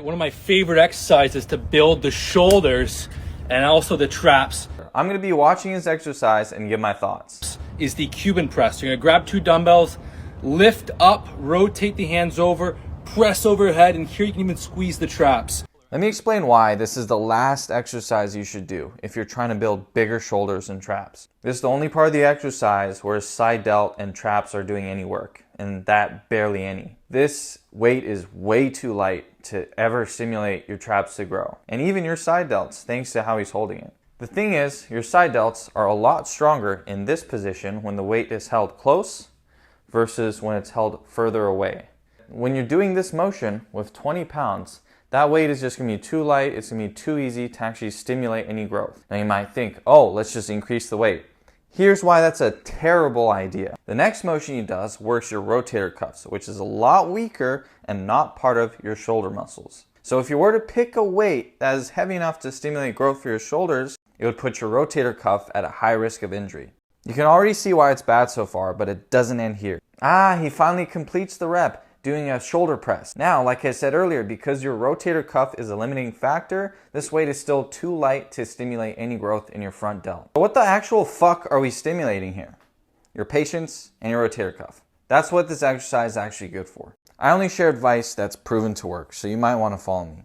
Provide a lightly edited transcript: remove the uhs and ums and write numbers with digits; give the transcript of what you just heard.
One of my favorite exercises to build the shoulders and also the traps I'm going to be watching this exercise and give my thoughts. is the Cuban press. You're gonna grab 2 dumbbells, lift up, rotate the hands over, press overhead, and here you can even squeeze the traps. Let me explain why this is the last exercise you should do if you're trying to build bigger shoulders and traps. This is the only part of the exercise where side delt and traps are doing any work, and that barely any. This weight is way too light to ever stimulate your traps to grow, and even your side delts, thanks to how he's holding it. The thing is, your side delts are a lot stronger in this position when the weight is held close versus when it's held further away. When you're doing this motion with 20 pounds, that weight is just going to be too light, it's going to be too easy to actually stimulate any growth. Now you might think, oh, let's just increase the weight. Here's why that's a terrible idea. The next motion he does works your rotator cuffs, which is a lot weaker and not part of your shoulder muscles. So if you were to pick a weight that is heavy enough to stimulate growth for your shoulders, it would put your rotator cuff at a high risk of injury. You can already see why it's bad so far, but it doesn't end here. He finally completes the rep doing a shoulder press. Now, like I said earlier, because your rotator cuff is a limiting factor, this weight is still too light to stimulate any growth in your front delt. So what the actual fuck are we stimulating here? Your patience and your rotator cuff. That's what this exercise is actually good for. I only share advice that's proven to work, so you might want to follow me.